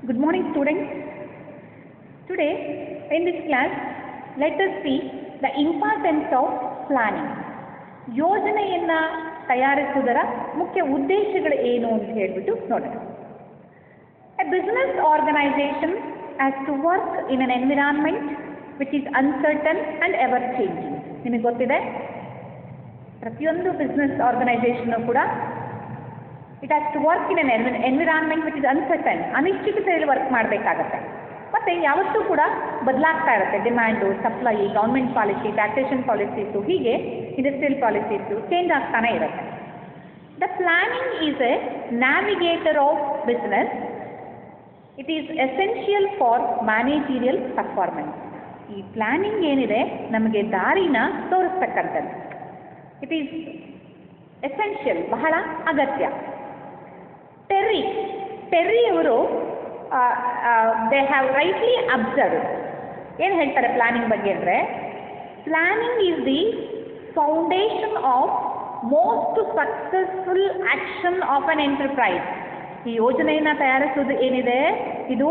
Good morning, students. Today, in this class, let us see the importance of planning. ಯೋಜನೆಯನ್ನ ತಯಾರಿಸುವುದರ ಮುಖ್ಯ ಉದ್ದೇಶಗಳು ಏನು ಅಂತ ಹೇಳಿಬಿಟ್ಟು ನೋಡೋಣ. A business organization has to work in an environment which is uncertain and ever changing. ನಿಮಗೆ ಗೊತ್ತಿದೆ, ಪ್ರತಿಯೊಂದು ಬಿಸ್ನೆಸ್ ಆರ್ಗನೈಸೇಷನ್ ಕೂಡ it has to work in an environment which is uncertain, ಅನಿಶ್ಚಿತತೆಯಲ್ಲಿ ವರ್ಕ್ ಮಾಡಬೇಕಾಗತ್ತೆ. ಮತ್ತು ಯಾವತ್ತೂ ಕೂಡ ಬದಲಾಗ್ತಾ ಇರುತ್ತೆ. Demand, supply, government policy, taxation policies, ಹೀಗೆ ಇಂಡಸ್ಟ್ರಿಯಲ್ ಪಾಲಿಸೀಸು ಚೇಂಜ್ ಆಗ್ತಾನೆ ಇರುತ್ತೆ. The planning is a navigator of business. It is essential for managerial performance. ಈ ಪ್ಲಾನಿಂಗ್ ಏನಿದೆ ನಮಗೆ ದಾರಿನ ತೋರಿಸ್ತಕ್ಕಂಥದ್ದು. ಇಟ್ ಈಸ್ ಎಸೆನ್ಷಿಯಲ್, ಬಹಳ ಅಗತ್ಯ. ಟೆರ್ರಿ ಅವರು ದೇ ಹ್ಯಾವ್ ರೈಟ್ಲಿ ಅಬ್ಸರ್ವ್ ಏನು ಹೇಳ್ತಾರೆ ಪ್ಲಾನಿಂಗ್ ಬಗ್ಗೆ ಅಂದರೆ, planning is the foundation of most successful action of an enterprise. ಈ ಯೋಜನೆಯನ್ನು ತಯಾರಿಸುವುದು ಏನಿದೆ, ಇದು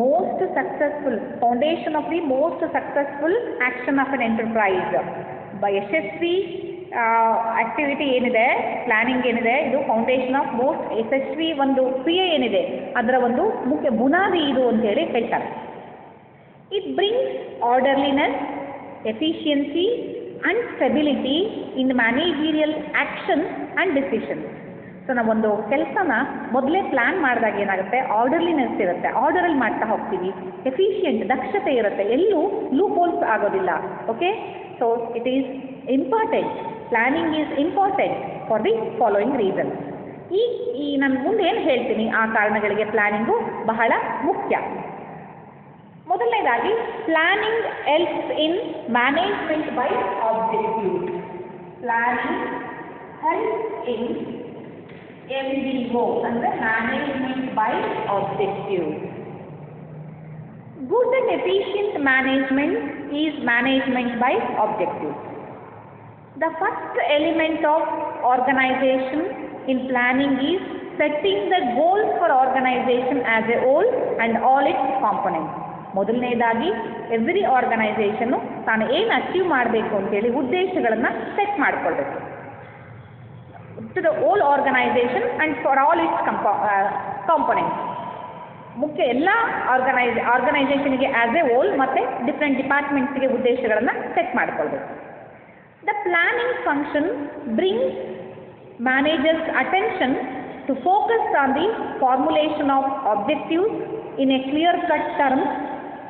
most successful foundation of the most successful action of an enterprise. ಯಶಸ್ವಿ ಆಕ್ಟಿವಿಟಿ ಏನಿದೆ, ಪ್ಲಾನಿಂಗ್ ಏನಿದೆ, ಇದು ಫೌಂಡೇಶನ್ ಆಫ್ ಮೋಸ್ಟ್ ಯಶಸ್ವಿ ಒಂದು ಕ್ರಿಯೆ ಏನಿದೆ ಅದರ ಒಂದು ಮುಖ್ಯ ಬುನಾದಿ ಇದು ಅಂತ ಹೇಳಿ ಹೇಳ್ತಾರೆ. It brings orderliness, efficiency and stability in managerial action and decision. So ನಾವೊಂದು ಕೆಲಸನ ಮೊದಲೇ ಪ್ಲ್ಯಾನ್ ಮಾಡಿದಾಗ ಏನಾಗುತ್ತೆ, ಆರ್ಡರ್ಲಿನೆಸ್ ಇರುತ್ತೆ, ಆರ್ಡರಲ್ಲಿ ಮಾಡ್ತಾ ಹೋಗ್ತೀವಿ. ಎಫಿಷಿಯೆಂಟ್, ದಕ್ಷತೆ ಇರುತ್ತೆ, ಎಲ್ಲೂ ಲೂಪ್ ಹೋಲ್ಸ್ ಆಗೋದಿಲ್ಲ. Okay, so it is important. Planning is important for the following reasons. ಈ ನಾನು ಮುಂದೆ ಏನು ಹೇಳ್ತೀನಿ ಆ ಕಾರಣಗಳಿಗೆ ಪ್ಲಾನಿಂಗು ಬಹಳ ಮುಖ್ಯ. ಮೊದಲನೇದಾಗಿ, planning helps in management by objectives. Planning helps in MBO ಅಂದರೆ management by objectives. Good and efficient management is management by objectives. The first element of organization in planning is setting the goals for organization as a whole and all its components. ಮೊದಲನೇದಾಗಿ every ಆರ್ಗನೈಸೇಷನ್ನು ತಾನು ಏನು achieve ಮಾಡಬೇಕು ಅಂತೇಳಿ ಉದ್ದೇಶಗಳನ್ನು set ಮಾಡಿಕೊಳ್ಬೇಕು. To the whole organisation and for all its components. ಮುಖ್ಯ ಎಲ್ಲ ಆರ್ಗನೈಸೇಷನ್ಗೆ ಆ್ಯಸ್ ಎ ಹೋಲ್ ಮತ್ತು ಡಿಫ್ರೆಂಟ್ ಡಿಪಾರ್ಟ್ಮೆಂಟ್ಸ್ಗೆ ಉದ್ದೇಶಗಳನ್ನು ಸೆಟ್ ಮಾಡಿಕೊಳ್ಬೇಕು. The planning function brings managers attention to focus on the formulation of objectives in a clear cut terms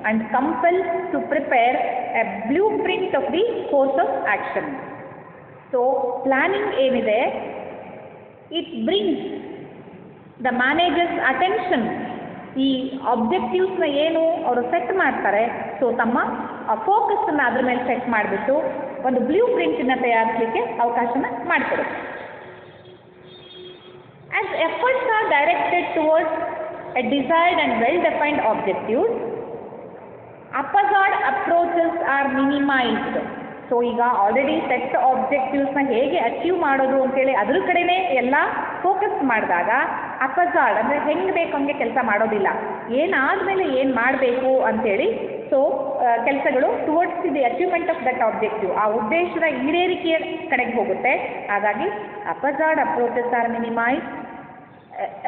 and compels to prepare a blueprint of the course of action. So planning ಏನಿದೆ, it brings the managers attention. ಈ ಆಬ್ಜೆಕ್ಟಿವ್ಸ್ನ ಏನು ಅವರು set ಮಾಡ್ತಾರೆ, so ತಮ್ಮ ಫೋಕಸ್ಸನ್ನು ಅದ್ರ ಮೇಲೆ set ಮಾಡಿಬಿಟ್ಟು ಒಂದು ಬ್ಲೂ ಪ್ರಿಂಟನ್ನು ತಯಾರಿಸಲಿಕ್ಕೆ ಅವಕಾಶನ ಮಾಡಿಕೊಡುತ್ತೆ. As efforts are directed towards a desired and well defined objectives, haphazard approaches are minimised. So ಈಗ ಆಲ್ರೆಡಿ ಸೆಟ್ ಆಬ್ಜೆಕ್ಟಿವ್ಸ್ನ ಹೇಗೆ ಅಚೀವ್ ಮಾಡೋದು ಅಂತೇಳಿ ಅದ್ರ ಕಡೆನೇ ಎಲ್ಲ ಫೋಕಸ್ ಮಾಡಿದಾಗ ಅಪಜಾರ್ಡ್ ಅಂದರೆ ಹೆಂಗೆ ಬೇಕು ಹಂಗೆ ಕೆಲಸ ಮಾಡೋದಿಲ್ಲ. ಏನಾದಮೇಲೆ ಏನು ಮಾಡಬೇಕು ಅಂಥೇಳಿ ಸೊ ಕೆಲಸಗಳು towards the achievement of that objective, ಆ ಉದ್ದೇಶದ ಈಡೇರಿಕೆಯ ಕಡೆಗೆ ಹೋಗುತ್ತೆ. ಹಾಗಾಗಿ haphazard approaches are minimise,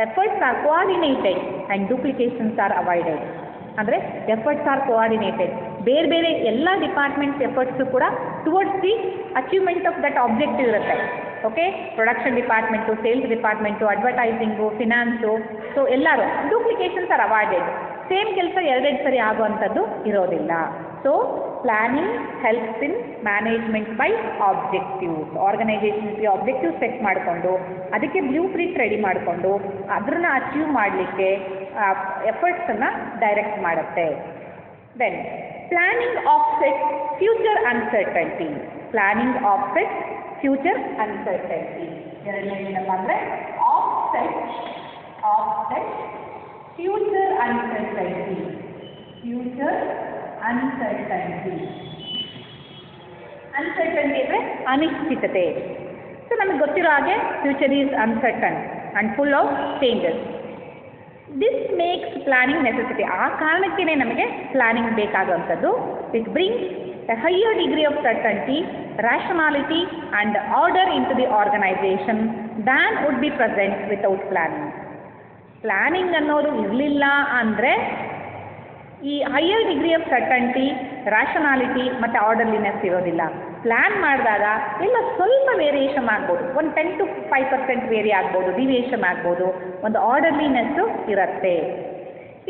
efforts are coordinated and duplications are avoided. ಅಂದರೆ ಎಫರ್ಟ್ಸ್ ಆರ್ ಕೋಆರ್ಡಿನೇಟೆಡ್, ಬೇರೆ ಬೇರೆ ಎಲ್ಲ ಡಿಪಾರ್ಟ್ಮೆಂಟ್ಸ್ ಎಫರ್ಟ್ಸು ಕೂಡ towards the achievement of that objective ಇರುತ್ತೆ. Okay, production department, sales department, advertising, finance, so ಎಲ್ಲರೂ ಡೂಪ್ಲಿಕೇಶನ್ಸ್ ಆರ್ ಅವಾಯ್ಡೆಡ್. ಸೇಮ್ ಕೆಲಸ ಎರಡೆರಡು ಸರಿ ಆಗುವಂಥದ್ದು ಇರೋದಿಲ್ಲ. So planning helps in management by objectives. ಆರ್ಗನೈಸೇಷನ್ಸ್ಗೆ ಆಬ್ಜೆಕ್ಟಿವ್ ಸೆಟ್ ಮಾಡಿಕೊಂಡು ಅದಕ್ಕೆ ಬ್ಲೂ ಪ್ರಿಂಟ್ ರೆಡಿ ಮಾಡಿಕೊಂಡು ಅದನ್ನು ಅಚೀವ್ ಮಾಡಲಿಕ್ಕೆ ಎಫರ್ಟ್ಸನ್ನು ಡೈರೆಕ್ಟ್ ಮಾಡುತ್ತೆ. Then planning offsets future uncertainty. Planning offsets future uncertainty. ಎರಡನೇ ಏನಪ್ಪ ಅಂದರೆ offset future uncertainty. Future uncertainty ಅಂದರೆ ಅನಿಶ್ಚಿತತೆ. ಸೊ ನಮಗೆ ಗೊತ್ತಿರೋ ಹಾಗೆ future is uncertain and full of changes. This makes planning necessity. ಆ ಕಾರಣಕ್ಕೇ ನಮಗೆ ಪ್ಲಾನಿಂಗ್ ಬೇಕಾಗುವಂಥದ್ದು. It brings a higher degree of certainty, rationality and order into the organization than would be present without planning. Planning ಅನ್ನೋದು ಇರಲಿಲ್ಲ ಅಂದರೆ ಈ higher degree of ಸರ್ಟನ್ಟಿ, rationality ಮತ್ತು ಆರ್ಡರ್ಲಿನೆಸ್ ಇರೋದಿಲ್ಲ. ಪ್ಲ್ಯಾನ್ ಮಾಡಿದಾಗ ಎಲ್ಲ ಸ್ವಲ್ಪ ವೇರಿಯೇಷನ್ ಆಗ್ಬೋದು, ಒಂದು 10 to 5% ವೇರಿ ಆಗ್ಬೋದು, ಡಿವಿಯೇಷನ್ ಆಗ್ಬೋದು, ಒಂದು ಆರ್ಡರ್ಲಿನೆಸ್ಸು ಇರುತ್ತೆ.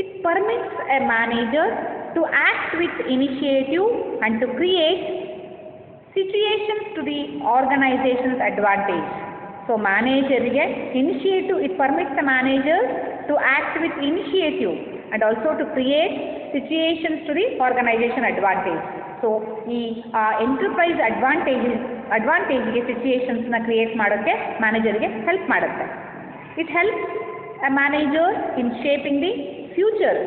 It permits a manager to act with initiative and to create situations to the organization's advantage. So managerige initiative, it permits the manager to act with initiative and also to create situations to the organization advantage. So ee enterprise advantage ge situations na create ಮಾಡೋಕ್ಕೆ manager ge help ಮಾಡುತ್ತೆ. It helps a manager in shaping the future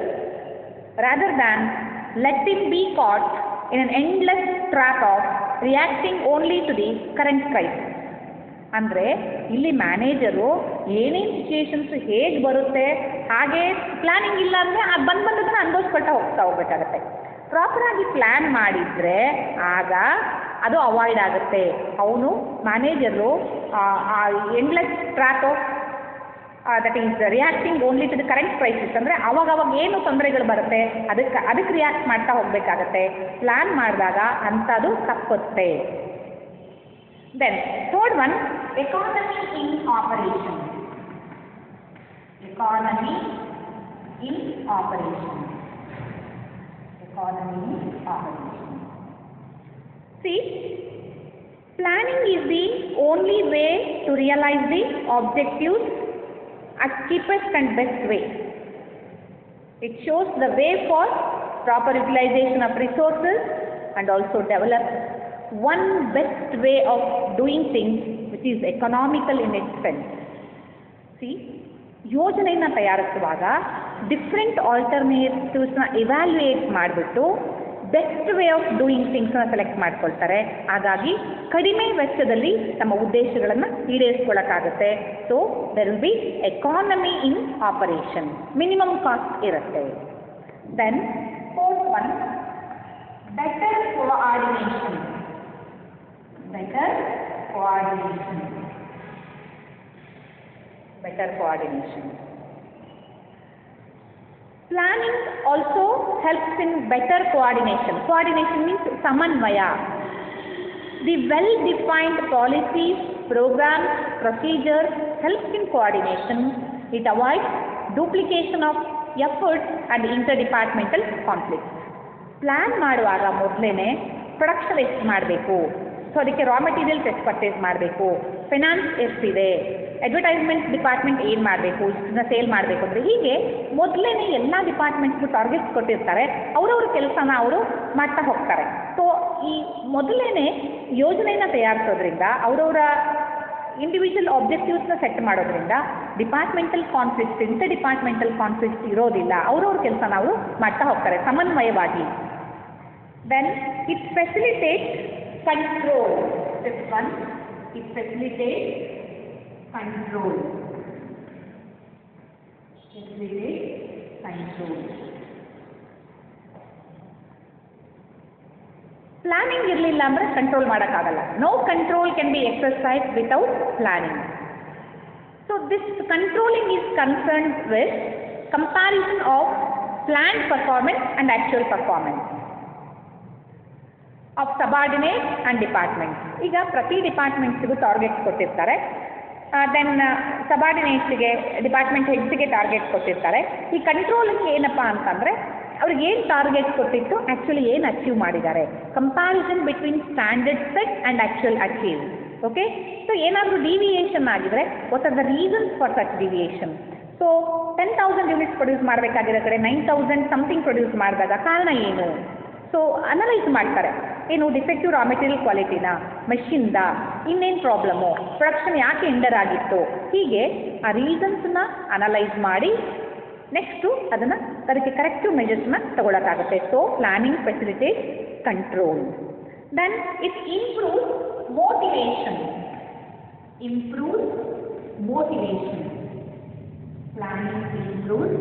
rather than let him be caught in an endless trap of reacting only to the current crisis. ಅಂದರೆ ಇಲ್ಲಿ manager ಏನೇನು situations ಹೇಗೆ ಬರುತ್ತೆ ಹಾಗೆ planning ಇಲ್ಲ ಅಂದರೆ ಅದು ಬಂದದನ್ನ ಅನುಭವಿಸ್ಕೊಳ್ತಾ ಹೋಗ್ಬೇಕಾಗತ್ತೆ. ಪ್ರಾಪರಾಗಿ ಪ್ಲ್ಯಾನ್ ಮಾಡಿದರೆ ಆಗ ಅದು ಅವಾಯ್ಡ್ ಆಗುತ್ತೆ. ಅವನು manager endless trap of that is reacting only to the current crisis. ಅಂದರೆ ಅವಾಗ ಏನು ತೊಂದರೆಗಳು ಬರುತ್ತೆ ಅದಕ್ಕೆ ರಿಯಾಕ್ಟ್ ಮಾಡ್ತಾ ಹೋಗಬೇಕಾಗತ್ತೆ. ಪ್ಲ್ಯಾನ್ ಮಾಡಿದಾಗ ಅಂಥದ್ದು ತಪ್ಪುತ್ತೆ. Then third one, economy in operation. Economy in operation. Economy in operation. See, planning is the only way to realize the objectives at cheapest and best way. It shows the way for proper utilization of resources and also develops one best way of doing things which is economical in its sense. See, ಯೋಜನೆಯನ್ನು ತಯಾರಿಸುವಾಗ different ಆಲ್ಟರ್ನೇಟಿವ್ಸ್ನ evaluate ಮಾಡಿಬಿಟ್ಟು best way of doing ಥಿಂಗ್ಸ್ನ select ಮಾಡ್ಕೊಳ್ತಾರೆ. ಹಾಗಾಗಿ ಕಡಿಮೆ ವೆಚ್ಚದಲ್ಲಿ ನಮ್ಮ ಉದ್ದೇಶಗಳನ್ನು ಈಡೇರಿಸ್ಕೊಳ್ಳೋಕ್ಕಾಗುತ್ತೆ. So there will be economy in operation, minimum cost ಇರುತ್ತೆ. Then fourth one, better coordination. Better coordination. Better coordination. Planning also helps in better coordination. Coordination means samanvaya. The well-defined policies, programs, procedures helps in coordination. It avoids duplication of efforts and interdepartmental conflicts. Plan ಮಾಡುವಾಗ ಮೊದಲೇನೆ production ಎಷ್ಟು ಮಾಡಬೇಕು, so ಅದಕ್ಕೆ raw materials ಎಷ್ಟು purchase ಮಾಡಬೇಕು, finance ಎಷ್ಟಿದೆ, advertisement department ಏನು ಮಾಡಬೇಕು, ಇಷ್ಟನ್ನ sale ಮಾಡಬೇಕು ಅಂದರೆ ಹೀಗೆ ಮೊದಲೇ ಎಲ್ಲ ಡಿಪಾರ್ಟ್ಮೆಂಟ್ಗೂ ಟಾರ್ಗೆಟ್ಸ್ ಕೊಟ್ಟಿರ್ತಾರೆ. ಅವರವ್ರ ಕೆಲಸನ ಅವರು ಮಾಡ್ತಾ ಹೋಗ್ತಾರೆ. ಸೊ ಈ ಮೊದಲೇ ಯೋಜನೆಯನ್ನು ತಯಾರಿಸೋದ್ರಿಂದ ಅವರವರ ಇಂಡಿವಿಜುವಲ್ ಆಬ್ಜೆಕ್ಟಿವ್ಸ್ನ ಸೆಟ್ ಮಾಡೋದ್ರಿಂದ departmental conflicts, inter departmental conflicts ಇರೋದಿಲ್ಲ. ಅವರವ್ರ ಕೆಲಸನ ಅವರು ಮಾಡ್ತಾ ಹೋಗ್ತಾರೆ ಸಮನ್ವಯವಾಗಿ. Then it facilitates control. Step 1, it facilitates control. Facilitates control. Planning ಇರಲಿಲ್ಲ ಅಂದರೆ ಕಂಟ್ರೋಲ್ ಮಾಡೋಕ್ಕಾಗಲ್ಲ. No control can be exercised without planning. So this controlling is concerned with comparison of planned performance and actual performance of subordinate and departments. ಈಗ ಪ್ರತಿ ಡಿಪಾರ್ಟ್ಮೆಂಟ್ಸಿಗೂ targets ಕೊಟ್ಟಿರ್ತಾರೆ. Then ಸಬಾರ್ಡಿನೇಟ್ಸ್ಗೆ, department ಹೆಡ್ಸ್ಗೆ target ಕೊಟ್ಟಿರ್ತಾರೆ. ಈ controlling ಏನಪ್ಪ ಅಂತಂದರೆ ಅವ್ರಿಗೆ ಏನು ಟಾರ್ಗೆಟ್ ಕೊಟ್ಟಿತ್ತು, ಆ್ಯಕ್ಚುಲಿ ಏನು ಅಚೀವ್ ಮಾಡಿದ್ದಾರೆ, comparison between standard set and actual achieve. Okay, so ಏನಾದರೂ ಡಿವಿಯೇಷನ್ ಆಗಿದರೆ what are the reasons for such deviation. So 10,000 units produce ಮಾಡಬೇಕಾಗಿರೋ ಕಡೆ 9,000 ಸಮಥಿಂಗ್ ಪ್ರೊಡ್ಯೂಸ್ ಮಾಡಿದಾಗ ಕಾರಣ ಏನು, ಸೊ ಅನಲೈಸ್ ಮಾಡ್ತಾರೆ. ಏನು ಡಿಫೆಕ್ಟಿವ್ ರಾ ಮೆಟೀರಿಯಲ್ ಕ್ವಾಲಿಟಿನ, ಮೆಷಿನ್ದ, ಇನ್ನೇನು ಪ್ರಾಬ್ಲಮ್ಮು, ಪ್ರೊಡಕ್ಷನ್ ಯಾಕೆ ಹಿಂಡರ್ ಆಗಿತ್ತು, ಹೀಗೆ ಆ ರೀಸನ್ಸನ್ನ ಅನಲೈಸ್ ಮಾಡಿ ನೆಕ್ಸ್ಟು ಅದಕ್ಕೆ ಕರೆಕ್ಟಿವ್ ಮೆಜರ್ಸ್ನ ತಗೊಳ್ಳೋಕ್ಕಾಗುತ್ತೆ. So planning facilitate control. Then it improve motivation. Improve motivation. Planning improves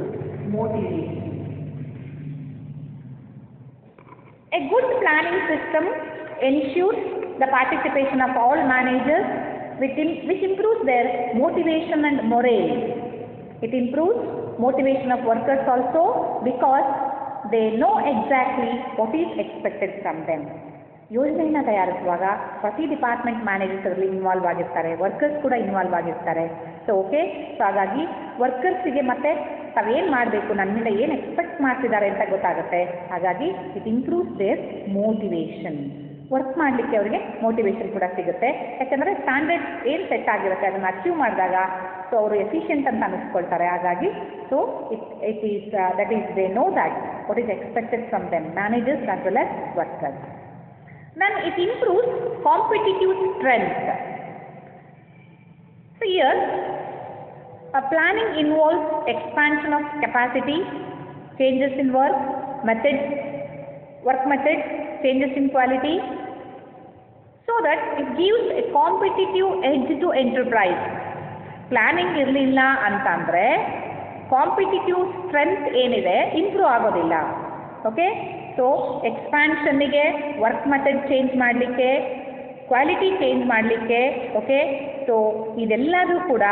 motivation. A good planning system ensures the participation of all managers, which improves their motivation and morale. It improves motivation of workers also because they know exactly what is expected from them. ಯೋಜನೆಯನ್ನು ತಯಾರಿಸುವಾಗ ಪ್ರತಿ department managers ಅದರಲ್ಲಿ involve ಆಗಿರ್ತಾರೆ, workers ಕೂಡ involve ಆಗಿರ್ತಾರೆ. So ಹಾಗಾಗಿ ವರ್ಕರ್ಸಿಗೆ ಮತ್ತೆ ತಾವೇನು ಮಾಡಬೇಕು, ನನ್ನಿಂದ ಏನು ಎಕ್ಸ್ಪೆಕ್ಟ್ ಮಾಡ್ತಿದ್ದಾರೆ ಅಂತ ಗೊತ್ತಾಗುತ್ತೆ. ಹಾಗಾಗಿ it improves their motivation. Work ಮಾಡಲಿಕ್ಕೆ ಅವರಿಗೆ ಮೋಟಿವೇಶನ್ ಕೂಡ ಸಿಗುತ್ತೆ. ಯಾಕಂದರೆ ಸ್ಟ್ಯಾಂಡರ್ಡ್ಸ್ ಏನು ಸೆಟ್ ಆಗಿರುತ್ತೆ ಅದನ್ನು ಅಚೀವ್ ಮಾಡಿದಾಗ ಸೊ ಅವರು ಎಫಿಷಿಯೆಂಟ್ ಅಂತ ಅನ್ನಿಸ್ಕೊಳ್ತಾರೆ. ಹಾಗಾಗಿ so it is that is they know that what is expected from them, managers as well as workers. Then it improves competitive strength. So here, planning involves expansion of capacity, changes in work methods, changes in quality, so that it gives a competitive edge to enterprise. Planning ಇರಲಿಲ್ಲ ಅಂತಂದರೆ competitive strength ಏನಿದೆ improve ಆಗೋದಿಲ್ಲ. Okay, so ಎಕ್ಸ್ಪ್ಯಾನ್ಷನ್ನಿಗೆ work method change ಮಾಡಲಿಕ್ಕೆ, quality change ಮಾಡಲಿಕ್ಕೆ, okay, so ಇದೆಲ್ಲದೂ ಕೂಡ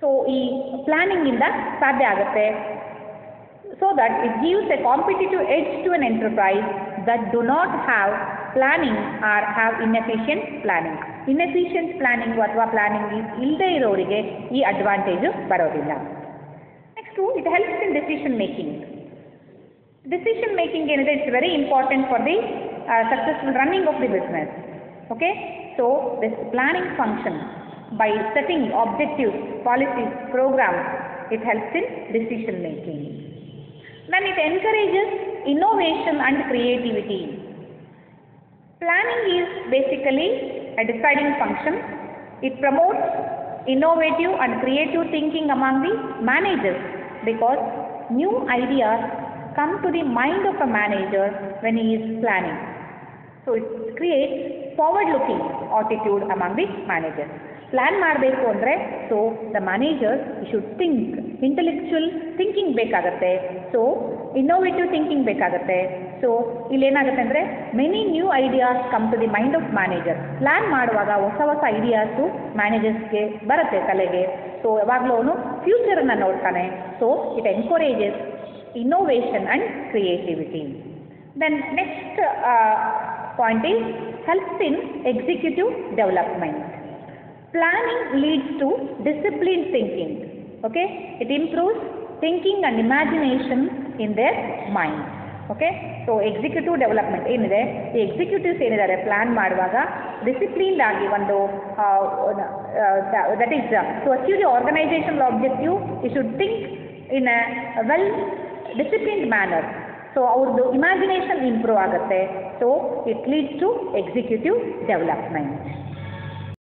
so ಈ ಪ್ಲ್ಯಾನಿಂಗಿಂದ ಸಾಧ್ಯ ಆಗುತ್ತೆ. So that it gives a competitive edge to an enterprise that do not have planning or have inefficient planning. Inefficient planning ಅಥವಾ ಪ್ಲಾನಿಂಗ್ ಇಲ್ಲದೇ ಇರೋರಿಗೆ ಈ ಅಡ್ವಾಂಟೇಜು ಬರೋದಿಲ್ಲ. Next it helps in decision making. Decision making is very important for the successful running of the business. Okay, so this planning function, by setting objectives, policies, programs, it helps in decision making. Then it encourages innovation and creativity. Planning is basically a deciding function. It promotes innovative and creative thinking among the managers because new ideas come to the mind of a manager when he is planning. So it creates forward-looking attitude among the managers. Plan ಮಾಡಬೇಕು ಅಂದರೆ so the managers should think, intellectual thinking ಬೇಕಾಗತ್ತೆ, so innovative thinking ಬೇಕಾಗತ್ತೆ. So ಇಲ್ಲೇನಾಗುತ್ತೆ ಅಂದರೆ many new ideas come to the mind of manager. Plan ಮಾಡುವಾಗ ಹೊಸ ಹೊಸ ideas ಮ್ಯಾನೇಜರ್ಸ್ಗೆ ಬರುತ್ತೆ ತಲೆಗೆ. ಸೊ ಯಾವಾಗಲೂ ಅವನು ಫ್ಯೂಚರನ್ನು ನೋಡ್ತಾನೆ. So it encourages innovation and creativity. Then next point is helps in executive development. Planning leads to disciplined thinking. Okay, it improves thinking and imagination in their mind. Okay, so executive development ಏನಿದೆ, ಈ executives ಏನಿದ್ದಾರೆ plan ಮಾಡುವಾಗ disciplined ಆಗಿ ಒಂದು that is to achieve the organisational objective you should think in a well disciplined manner. So ಅವ್ರದ್ದು imagination improve ಆಗುತ್ತೆ. So it leads to executive development.